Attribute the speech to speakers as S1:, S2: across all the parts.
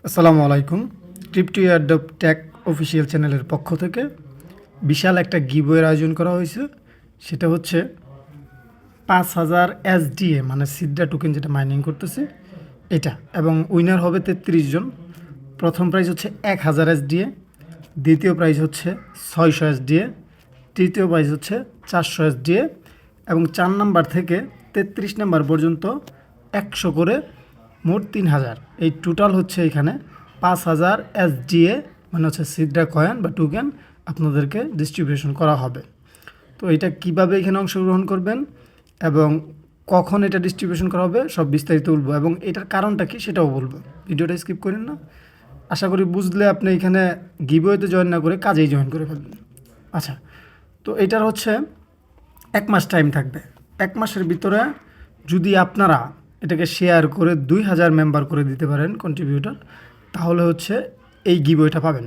S1: আসসালামু আলাইকুম। Crypto airdrop take official চ্যানেলের পক্ষ থেকে বিশাল একটা গিভওয়ের আয়োজন করা হয়েছে। সেটা হচ্ছে 5000 এসডিএ মানে সিডরা টোকেন যেটা মাইনিং করতেছে এটা, এবং উইনার হবে 33 জন। প্রথম প্রাইজ হচ্ছে 1000 এসডিএ, দ্বিতীয় প্রাইজ হচ্ছে 600 এসডিএ, তৃতীয় প্রাইজ হচ্ছে 400 এসডিএ, এবং 4 নাম্বার থেকে 33 নাম্বার পর্যন্ত 100 করে, মোট 3000। এই টোটাল হচ্ছে এখানে 5000 এসডিএ মানে হচ্ছে সিডরা কয়েন বা টোকেন আপনাদেরকে ডিস্ট্রিবিউশন করা হবে। তো এটা কিভাবে এখানে অংশগ্রহণ করবেন এবং কখন এটা ডিস্ট্রিবিউশন করা হবে সব বিস্তারিত বলবো, এবং এটার কারণটা কি সেটাও বলবো। ভিডিওটা স্কিপ করেন না। আশা করি বুঝলে আপনি এখানে গিভওয়েতে জয়েন না করে কাজেই জয়েন করে ফেলবেন। আচ্ছা, তো এটার হচ্ছে 1 মাস টাইম থাকবে। 1 মাসের ভিতরে যদি আপনারা এটাকে শেয়ার করে 2000 মেম্বার করে দিতে পারেন কন্ট্রিবিউটর, তাহলে হচ্ছে এই গিভওয়েটা পাবেন।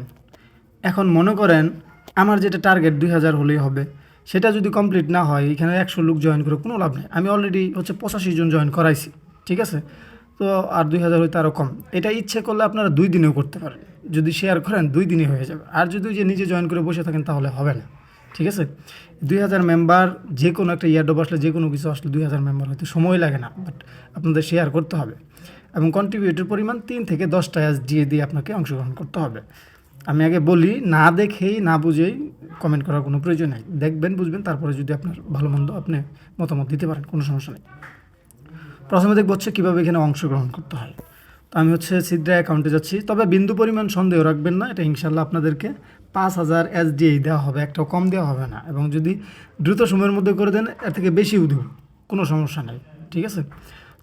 S1: এখন মনে করেন আমার যেটা টার্গেট 2000 হলেই হবে, সেটা যদি কমপ্লিট না হয়, এখানে 100 লোক জয়েন করে কোনো লাভ নেই। আমি অলরেডি হচ্ছে 85 জন জয়েন করাইছি, ঠিক আছে? তো আর 2000 হইতে আরও কম। এটা ইচ্ছে করলে আপনারা 2 দিনেও করতে পারেন। যদি শেয়ার করেন 2 দিনে হয়ে যাবে। আর যদি যে নিজে জয়েন করে বসে থাকেন তাহলে হবে না, ঠিক আছে? 2000 মেম্বার, যে কোনো একটা ইয়ারডপ আসলে, যে কোনো কিছু আসলে 2000 মেম্বার হয়তো সময় লাগে না, বাট আপনাদের শেয়ার করতে হবে। এবং কন্ট্রিবিউটের পরিমাণ 3 থেকে 10টা এসডিএ দিয়ে আপনাকে অংশগ্রহণ করতে হবে। আমি আগে বলি, না দেখেই না বুঝেই কমেন্ট করার কোনো প্রয়োজন নেই। দেখবেন, বুঝবেন, তারপরে যদি আপনার ভালো মন্দ আপনি মতামত দিতে পারেন, কোনো সমস্যা নেই। প্রথমে দেখব হচ্ছে কীভাবে এখানে অংশগ্রহণ করতে হয়। তো আমি হচ্ছে সিডরা অ্যাকাউন্টে যাচ্ছি, তবে বিন্দু পরিমাণ সন্দেহ রাখবেন না। এটা ইনশাল্লাহ আপনাদেরকে 5000 এসডিএই দেওয়া হবে, একটাও কম দেওয়া হবে না। এবং যদি দ্রুত সময়ের মধ্যে করে দেন, এর থেকে বেশিও দেব, কোনো সমস্যা নেই, ঠিক আছে?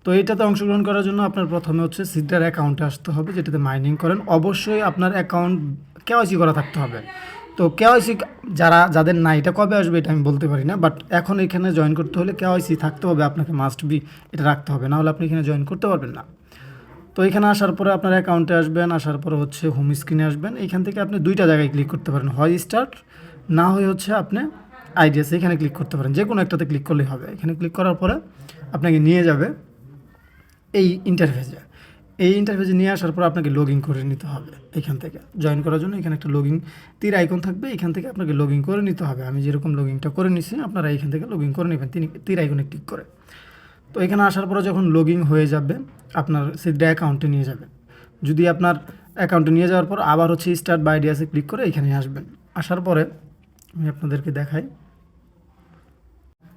S1: তো এইটাতে অংশগ্রহণ করার জন্য আপনার প্রথমে হচ্ছে সিডরার অ্যাকাউন্টে আসতে হবে, যেটাতে মাইনিং করেন। অবশ্যই আপনার অ্যাকাউন্ট কেওয়াইসি করা থাকতে হবে। তো কেওয়াইসি যাদের না, এটা কবে আসবে এটা আমি বলতে পারি না, বাট এখন এখানে জয়েন করতে হলে কেওয়াইসি থাকতে হবে, আপনাকে মাস্ট বি এটা রাখতে হবে, না হলে আপনি এখানে জয়েন করতে পারবেন না। তো এখানে আসার পরে আপনার অ্যাকাউন্টে আসবেন, আসার পরে হচ্ছে হোম স্ক্রিনে আসবেন। এইখান থেকে আপনি 2টা জায়গায় ক্লিক করতে পারেন, হয় স্টার্ট, না হয় হচ্ছে আপনি আইডিয়াস, এখানে ক্লিক করতে পারেন। যে কোনো একটাতে ক্লিক করলেই হবে। এখানে ক্লিক করার পরে আপনাকে নিয়ে যাবে এই ইন্টারফেসে। এই ইন্টারফেসে নিয়ে আসার পর আপনাকে লগ ইন করে নিতে হবে। এখান থেকে জয়েন করার জন্য এখানে একটা লগ ইন তীর আইকন থাকবে, এখান থেকে আপনাকে লগ ইন করে নিতে হবে। আমি যেরকম লগ ইনটা করে নিছি, আপনারা এখান থেকে লগ ইন করে নেবেন তীর আইকনে ক্লিক করে। তো এখানে আসার পরে যখন লগ ইন হয়ে যাবে, আপনার সিডরা অ্যাকাউন্টে নিয়ে যাবেন। যদি আপনার অ্যাকাউন্টে নিয়ে যাওয়ার পর আবার হচ্ছে স্টার্ট বাই আইডিয়াসে ক্লিক করে এখানে আসবেন। আসার পরে আমি আপনাদেরকে দেখাই,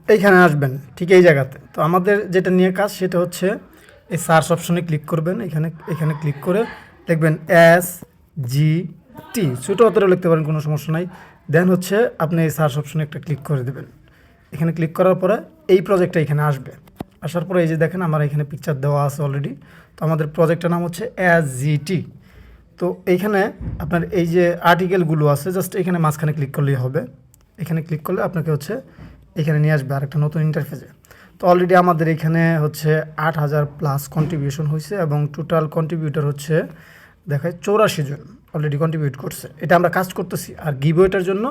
S1: এইখানে আসবেন ঠিক এই জায়গাতে। তো আমাদের যেটা নিয়ে কাজ সেটা হচ্ছে এই সার্চ অপশনে ক্লিক করবেন। এখানে ক্লিক করে দেখবেন SGT, ছোটো হাতেরও লিখতে পারেন, কোনো সমস্যা নাই। দেন হচ্ছে আপনি এই সার্চ অপশনে একটা ক্লিক করে দেবেন। এখানে ক্লিক করার পরে এই প্রজেক্টটা এখানে আসবে। আসার পরে এই যে দেখেন আমার এখানে পিকচার দেওয়া আছে অলরেডি। তো আমাদের প্রজেক্টটার নাম হচ্ছে SGT। তো এইখানে আপনার এই যে আর্টিকেলগুলো আছে, জাস্ট এখানে মাঝখানে ক্লিক করলেই হবে। এখানে ক্লিক করলে আপনাকে হচ্ছে এখানে নিয়ে আসবে আরেকটা নতুন ইন্টারফেসে। তো অলরেডি আমাদের এখানে হচ্ছে 8000+ কন্ট্রিবিউশন হয়েছে, এবং টোটাল কন্ট্রিবিউটর হচ্ছে দেখায় 84 জন অলরেডি কন্ট্রিবিউট করছে। এটা আমরা কাজ করতেছি। আর গিভওয়েটার জন্য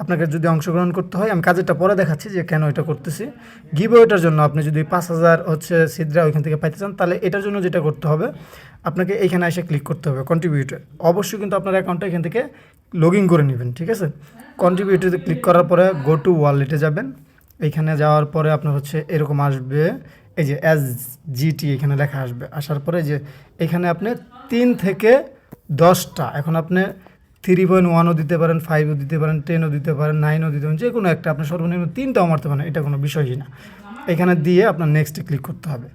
S1: আপনাকে যদি অংশগ্রহণ করতে হয়, আমি কাজেরটা পরে দেখাচ্ছি যে কেন এটা করতেছি। গিভওয়েটার জন্য আপনি যদি 5000 হচ্ছে সিডরা ওইখান থেকে পাইতে চান, তাহলে এটার জন্য যেটা করতে হবে, আপনাকে এইখানে এসে ক্লিক করতে হবে কন্ট্রিবিউটর। অবশ্যই কিন্তু আপনার অ্যাকাউন্টটা এখান থেকে লগ ইন করে নেবেন, ঠিক আছে? কন্ট্রিবিউটরে ক্লিক করার পরে গো টু ওয়ালেটে যাবেন। এইখানে যাওয়ার পরে আপনার হচ্ছে এরকম আসবে, এই যে SGT এখানে লেখা আসবে। আসার পরে যে এখানে আপনি 3 থেকে 10টা, এখন আপনি 3.1ও দিতে পারেন, 5ও দিতে পারেন, 10ও দিতে পারেন, 9ও দিতে পারেন, যে কোনো একটা আপনি সর্বনিম্ন 3টাও মারতে পারেন, এটা কোনো বিষয়ই না। এখানে দিয়ে আপনার নেক্সটে ক্লিক করতে হবে।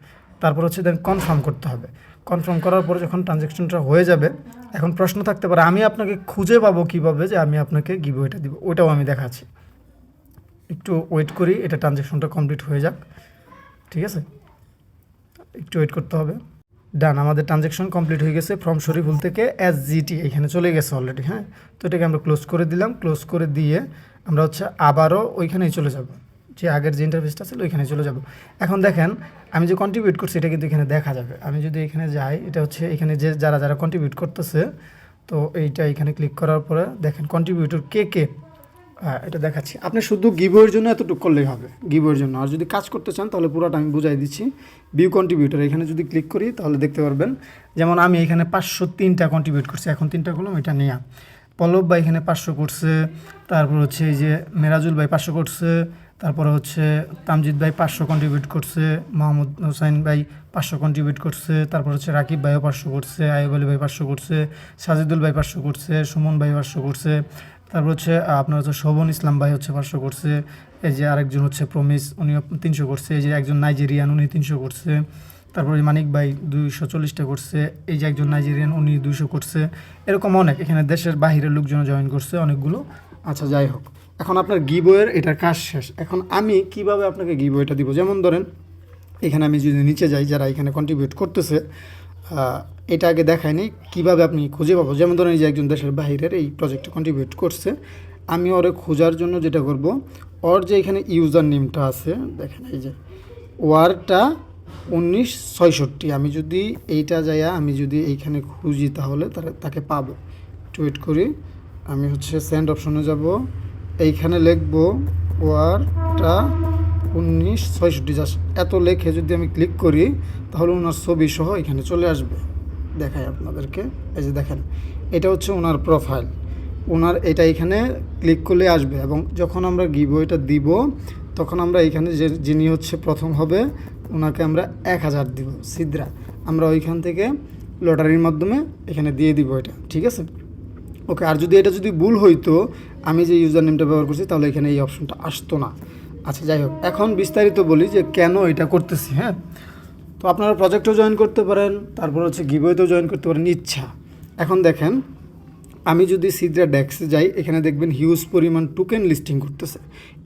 S1: তারপর হচ্ছে দেন কনফার্ম করতে হবে। কনফার্ম করার পরে যখন ট্রানজ্যাকশনটা হয়ে যাবে, এখন প্রশ্ন থাকতে পারে আমি আপনাকে খুঁজে পাবো কীভাবে যে আমি আপনাকে গিভওয়েটা দিব, ওইটাও আমি দেখাচ্ছি। একটু ওয়েট করি, এটা ট্রানজ্যাকশনটা কমপ্লিট হয়ে যাক, ঠিক আছে? একটু ওয়েট করতে হবে। ডান, আমাদের ট্রানজ্যাকশন কমপ্লিট হয়ে গেছে। ফ্রম শরীফুল থেকে SGT এখানে চলে গেছে অলরেডি। হ্যাঁ, তো এটাকে আমরা ক্লোজ করে দিলাম। ক্লোজ করে দিয়ে আমরা হচ্ছে আবারও ওইখানেই চলে যাব, যে আগের যে ইন্টারফেসটা ছিল ওইখানে চলে যাব। এখন দেখেন আমি যে কন্ট্রিবিউট করছি এটা কিন্তু এখানে দেখা যাবে। আমি যদি এখানে যাই, এটা হচ্ছে এখানে যে যারা কন্ট্রিবিউট করতেছে, তো এইটা এখানে ক্লিক করার পরে দেখেন কন্ট্রিবিউটর কে হ্যাঁ, এটা দেখাচ্ছি। আপনি শুধু গিভওয়ের জন্য এতটুকু করলেই হবে, গিভওয়ের জন্য। আর যদি কাজ করতে চান তাহলে পুরোটা আমি বুঝাই দিচ্ছি। ভিউ কন্ট্রিবিউটর এখানে যদি ক্লিক করি তাহলে দেখতে পারবেন, যেমন আমি এখানে 503টা কন্ট্রিবিউট করছি, এখন 3টা করলাম, এটা নিয়ে পল্লব ভাই এখানে 500 করছে, তারপর হচ্ছে এই যে মেরাজুল ভাই 500 করছে, তারপরে হচ্ছে তামজিদ ভাই 500 কন্ট্রিবিউট করছে, মোহাম্মদ হোসাইন ভাই 500 কন্ট্রিবিউট করছে, তারপর হচ্ছে রাকিব ভাইও 500 করছে, আইব আলী ভাই 500 করছে, সাজিদুল ভাই 500 করছে, সুমন ভাই 500 করছে, তারপর হচ্ছে আপনার হচ্ছে শোভন ইসলাম ভাই হচ্ছে 500 করছে, এই যে আরেকজন হচ্ছে প্রমিস উনিও 300 করছে, এই যে একজন নাইজেরিয়ান উনি 300 করছে, তারপরে মানিক ভাই 240টা করছে, এই যে একজন নাইজেরিয়ান উনি 200 করছে, এরকম অনেক এখানে দেশের বাহিরের লোকজন জয়েন করছে অনেকগুলো। আচ্ছা, যাই হোক, এখন আপনার গিভওয়ের এটার কাজ শেষ। এখন আমি কিভাবে আপনাকে গিভওয়েটা দিব, যেমন ধরেন এখানে আমি যদি নিচে যাই, যারা এখানে কন্ট্রিবিউট করতেছে এটা আগে দেখায়নি, কিভাবে আপনি খুঁজে পাবো। যেমন ধরেন এই যে একজন দেশের বাহিরের এই প্রজেক্টে কন্ট্রিবিউট করছে, আমি ওরে খোঁজার জন্য যেটা করব, ওর যে এখানে ইউজার নেমটা আছে দেখেন, এই যে ওয়ারটা 1966, আমি যদি এইটা যাইয়া আমি যদি এইখানে খুঁজি তাহলে তাকে পাবো। টুইট করি, আমি হচ্ছে সেন্ড অপশনে যাব, এইখানে লিখবো ওয়ারটা 1966, জাস্ট এত লেখে যদি আমি ক্লিক করি তাহলে ওনার ছবি সহ এখানে চলে আসবে। দেখাই আপনাদেরকে, এই যে দেখেন, এটা হচ্ছে ওনার প্রোফাইল, ওনার এটা এখানে ক্লিক করলে আসবে। এবং যখন আমরা গিভওয়েটা দিব তখন আমরা এখানে যে যিনি হচ্ছে প্রথম হবে ওনাকে আমরা 1000 দিব সিদ্রা, আমরা ওইখান থেকে লটারির মাধ্যমে এখানে দিয়ে দিব এটা, ঠিক আছে? ওকে, আর যদি এটা যদি ভুল হইতো, আমি যে ইউজার নেমটা ব্যবহার করছি, তাহলে এখানে এই অপশনটা আসতো না। আচ্ছা, যাই হোক, এখন বিস্তারিত বলি যে কেন এটা করতেছি। হ্যাঁ, তো আপনারা প্রজেক্টেও জয়েন করতে পারেন, তারপর হচ্ছে গিভওয়েতেও জয়েন করতে পারেন, ইচ্ছা। এখন দেখেন, আমি যদি সিদ্রা ডেক্সে যাই, এখানে দেখবেন হিউজ পরিমাণ টোকেন লিস্টিং করতেছে।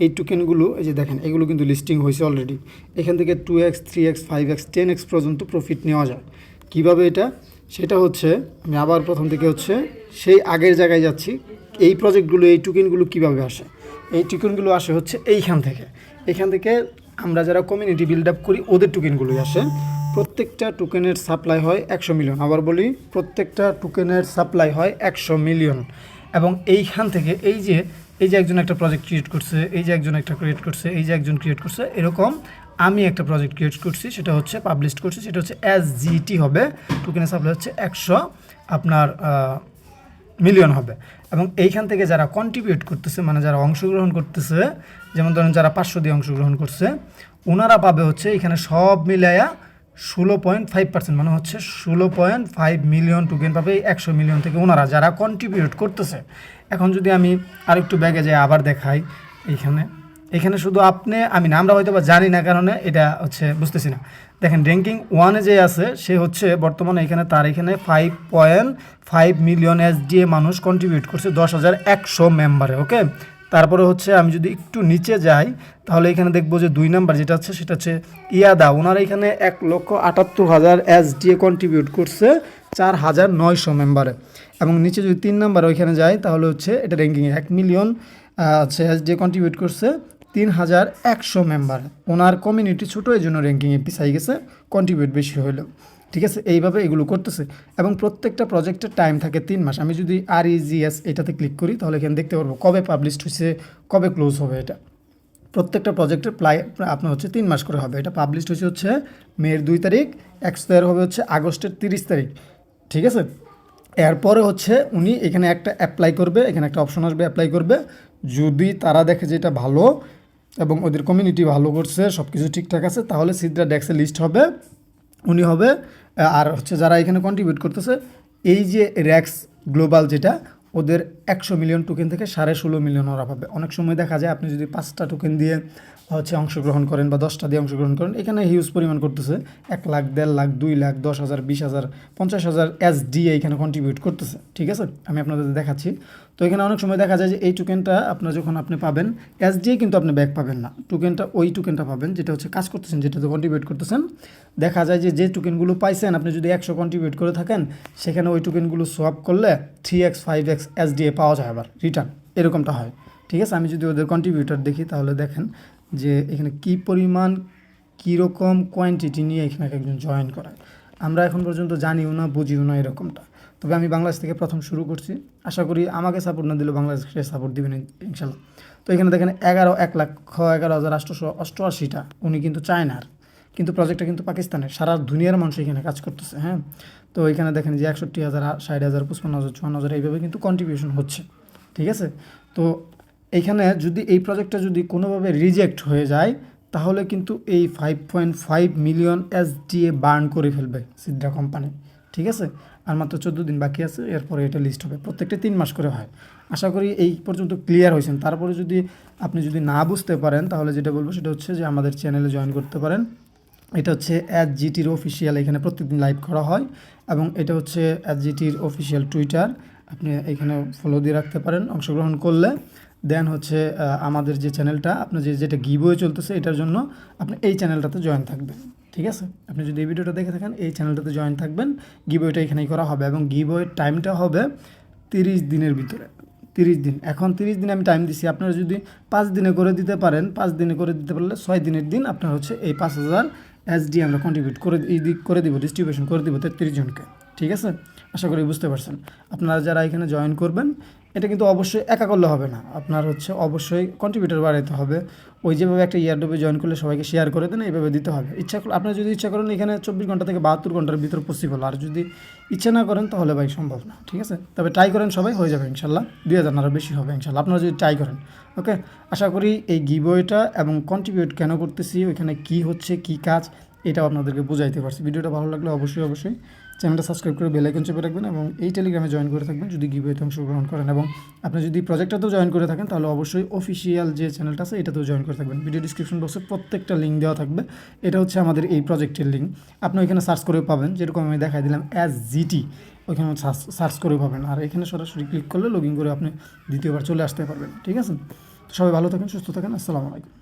S1: এই টোকেনগুলো এই যে দেখেন, এগুলো কিন্তু লিস্টিং হয়েছে অলরেডি। এখান থেকে 2x 3x 5x 10x পর্যন্ত প্রফিট নেওয়া যায়। কিভাবে এটা, সেটা হচ্ছে আমি আবার প্রথম থেকে হচ্ছে সেই আগের জায়গায় যাচ্ছি। এই প্রজেক্টগুলো, এই টোকেনগুলো কীভাবে আসে, এই টোকেনগুলো আসে হচ্ছে এখান থেকে আমরা যারা কমিউনিটি বিল্ড আপ করি ওদের টোকেনগুলোই আসে। প্রত্যেকটা টোকেনের সাপ্লাই হয় 100 মিলিয়ন, আবার বলি প্রত্যেকটা টোকেনের সাপ্লাই হয় 100 মিলিয়ন। এবং এইখান থেকে এই যে একজন একটা প্রজেক্ট ক্রিয়েট করছে, এই যে একজন একটা ক্রিয়েট করছে, এই যে একজন ক্রিয়েট করছে, এরকম আমি একটা প্রজেক্ট ক্রিয়েট করছি, সেটা হচ্ছে পাবলিশ করছি, সেটা হচ্ছে SGT হবে, টোকেনের সাপ্লাই হচ্ছে 100 আপনার মিলিয়ন হবে। এবং এইখান থেকে যারা কন্ট্রিবিউট করতেছে, মানে যারা অংশগ্রহণ করতেছে, যেমন ধরেন যারা 500 দিয়ে অংশগ্রহণ করছে, ওনারা পাবে হচ্ছে এখানে সব মিলাইয়া 16.5%, মানে হচ্ছে 16.5 মিলিয়ন টোকেন পাবে এই 100 মিলিয়ন থেকে ওনারা যারা কন্ট্রিবিউট করতেছে। এখন যদি আমি আরেকটু ব্যাগে যাই আবার দেখাই, এখানে শুধু আমি না, আমরা হয়তো বা জানি না কারণে এটা হচ্ছে বুঝতেছি না। দেখেন র্যাঙ্কিং 1-এ যে আছে সে হচ্ছে বর্তমানে তার এখানে 5.5 মিলিয়ন SDA মানুষ কন্ট্রিবিউট করছে 10,100 মেম্বারে। ওকে, তারপরে হচ্ছে আমি যদি একটু নিচে যাই তাহলে এখানে দেখবো যে 2 নাম্বার যেটা আছে সেটা হচ্ছে ইয়াদা, ওনারা এখানে 1,78,000 SDA কন্ট্রিবিউট করছে 4,900 মেম্বারে। এবং নিচে যদি 3 নাম্বার ওইখানে যাই তাহলে হচ্ছে এটা র্যাঙ্কিংয়ে 1 মিলিয়ন হচ্ছে SDA কন্ট্রিবিউট করছে 3,100 মেম্বার। ওনার কমিউনিটি ছোটো, এই জন্য র্যাঙ্কিংয়ে পিছাই গেছে, কন্ট্রিবিউট বেশি হইলেও, ঠিক আছে? এইভাবে এগুলো করতেছে। এবং প্রত্যেকটা প্রজেক্টের টাইম থাকে 3 মাস। আমি যদি REGS এটাতে ক্লিক করি তাহলে এখানে দেখতে পারবো কবে পাবলিশড হয়েছে, কবে ক্লোজ হবে। এটা প্রত্যেকটা প্রজেক্টের আপনার হচ্ছে 3 মাস করে হবে। এটা পাবলিশড হচ্ছে মের 2 তারিখ, এক্সপায়ার হবে হচ্ছে আগস্টের 30 তারিখ, ঠিক আছে? এরপরে হচ্ছে উনি এখানে একটা অ্যাপ্লাই করবে, এখানে একটা অপশন আসবে অ্যাপ্লাই করবে। যদি তারা দেখে যে এটা ভালো এবং ওদের কমিউনিটি ভালো করছে, সব কিছু ঠিকঠাক আছে, তাহলে সিদ্রা ডেক্সে লিস্ট হবে, উনি হবে। আর হচ্ছে যারা এখানে কন্ট্রিবিউট করতেছে, এই যে র্যাক্স গ্লোবাল যেটা, ওদের 100 মিলিয়ন টোকেন থেকে 16.5 মিলিয়ন ওরা পাবে। অনেক সময় দেখা যায় আপনি যদি 5টা টোকেন দিয়ে হচ্ছে অংশগ্রহণ করেন বা 10টা দিয়ে অংশগ্রহণ করেন, এখানে হিউজ পরিমাণ করতেছে, 1 লাখ, 1.5 লাখ, 2 লাখ, 10,000, 20,000, 50,000 SDA এখানে কন্ট্রিবিউট করতেছে, ঠিক আছে? আমি আপনাদের দেখাচ্ছি। তো এখানে অনেক সময় দেখা যায় যে এই টোকেনটা আপনার যখন আপনি পাবেন, SDA কিন্তু আপনি ব্যাক পাবেন না, ওই টোকেনটা পাবেন যেটা হচ্ছে কাজ করতেছেন, যেটাতে কন্ট্রিবিউট করতেছেন। দেখা যায় যে টোকেনগুলো পাইছেন আপনি যদি 100 কন্ট্রিবিউট করে থাকেন, সেখানে ওই টোকেনগুলো সোয়াপ করলে 3x 5x SDA পাওয়া যায় আবার রিটার্ন, এরকমটা হয়, ঠিক আছে? আমি যদি ওদের কন্ট্রিবিউটার দেখি তাহলে দেখেন যে এখানে কী পরিমাণ, কীরকম কোয়ান্টিটি নিয়ে এখানে একজন জয়েন করায়। আমরা এখন পর্যন্ত জানিও না, বুঝিও না এরকমটা। তবে আমি বাংলাদেশ থেকে প্রথম শুরু করছি, আশা করি আমাকে সাপোর্ট না দিলেও বাংলাদেশকে সাপোর্ট দিবেন ইনশাল্লাহ। তো এখানে দেখেন 1,11,11,888টা, উনি কিন্তু চায়নার, কিন্তু প্রজেক্টটা কিন্তু পাকিস্তানের, সারা দুনিয়ার মানুষ এখানে কাজ করতেছে। হ্যাঁ, তো এখানে দেখেন যে 61,000, 60,000, 55,000, 54,000 এইভাবে কিন্তু কন্ট্রিবিউশন হচ্ছে। ঠিক আছে, তো এইখানে যদি এই প্রজেক্টটা যদি কোনোভাবে রিজেক্ট হয়ে যায় তাহলে কিন্তু এই 5.5 মিলিয়ন SDA বার্ন করে ফেলবে সিদ্রা কোম্পানি। ঠিক আছে, আর মাত্র 14 দিন বাকি আছে, এরপরে এটা লিস্ট হবে, প্রত্যেকটা 3 মাস করে হয়। আশা করি এই পর্যন্ত ক্লিয়ার হয়েছেন। তারপরে যদি আপনি যদি না বুঝতে পারেন তাহলে যেটা বলবো সেটা হচ্ছে যে আমাদের চ্যানেলে জয়েন করতে পারেন। এটা হচ্ছে SGTর অফিসিয়াল, এখানে প্রত্যেকদিন লাইভ করা হয়, এবং এটা হচ্ছে SGTর অফিসিয়াল টুইটার, আপনি এখানে ফলো দিয়ে রাখতে পারেন অংশগ্রহণ করলে। দেন হচ্ছে আমাদের যে চ্যানেলটা আপনার যেটা গিভওয়ে চলতেছে এটার জন্য আপনি এই চ্যানেলটাতে জয়েন থাকবেন। ঠিক আছে, আপনি যদি এই ভিডিওটা দেখে থাকেন এই চ্যানেলটাতে জয়েন থাকবেন, গিভওয়েটা এখানেই করা হবে, এবং গিভওয়ের টাইমটা হবে 30 দিনের ভিতরে। 30 দিন, এখন 30 দিন আমি টাইম দিছি, আপনারা যদি 5 দিনে করে দিতে পারেন, 5 দিনে করে দিতে পারলে 6 দিনের দিন আপনার হচ্ছে এই 5,000 SDA আমরা কন্ট্রিবিউট করে দিব, ডিস্ট্রিবিউশন করে দিব 33 জনকে। ঠিক আছে, আশা করি বুঝতে পারছেন। আপনারা যারা এখানে জয়েন করবেন, এটা কিন্তু অবশ্যই একা করলে হবে না, আপনার হচ্ছে অবশ্যই কন্ট্রিবিউটর বাড়াইতে হবে। ওই যেভাবে একটা ইয়ারডোবে জয়েন করলে সবাইকে শেয়ার করে দেন, এইভাবে দিতে হবে। আপনারা যদি ইচ্ছা করেন এখানে 24 ঘন্টা থেকে 72 ঘন্টার ভিতর পসিবল, আর যদি ইচ্ছা না করেন তাহলে ভাই সম্ভব না। ঠিক আছে, তবে ট্রাই করেন, সবাই হয়ে যাবে ইনশাল্লাহ, 2,000 আরও বেশি হবে ইনশাল্লাহ, আপনারা যদি ট্রাই করেন। ওকে, আশা করি এই গিভওয়েটা এবং কন্ট্রিবিউট কেন করতেছি, ওইখানে কী হচ্ছে কী কাজ, এটাও আপনাদেরকে বুঝাইতে পারছি। ভিডিওটা ভালো লাগলে অবশ্যই চ্যানেলটা সাবস্ক্রাইব করে বেল আইকন চেপে রাখবেন, এবং এই টেলিগ্রামে জয়েন করে থাকবেন যদি গিভওয়েতে অংশগ্রহণ করেন, এবং আপনি যদি প্রজেক্টটাতেও জয়েন করে থাকেন তাহলে অবশ্যই অফিসিয়াল যে চ্যানেলটা আছে এটাতেও জয়েন করে থাকবেন। ভিডিও ডিসক্রিপশন বক্সে প্রত্যেকটা লিঙ্ক দেওয়া থাকবে, এটা হচ্ছে আমাদের এই প্রজেক্টের লিঙ্ক, আপনি ওইখানে সার্চ করে পাবেন, যেরকম আমি দেখাই দিলাম SGT, ওইখানে সার্চ করে পাবেন, আর এখানে সরাসরি ক্লিক করলে লগ ইন করে আপনি দ্বিতীয়বার চলে আসতে পারবেন। ঠিক আছে, তো সবাই ভালো থাকেন, সুস্থ থাকেন, আসসালামু আলাইকুম।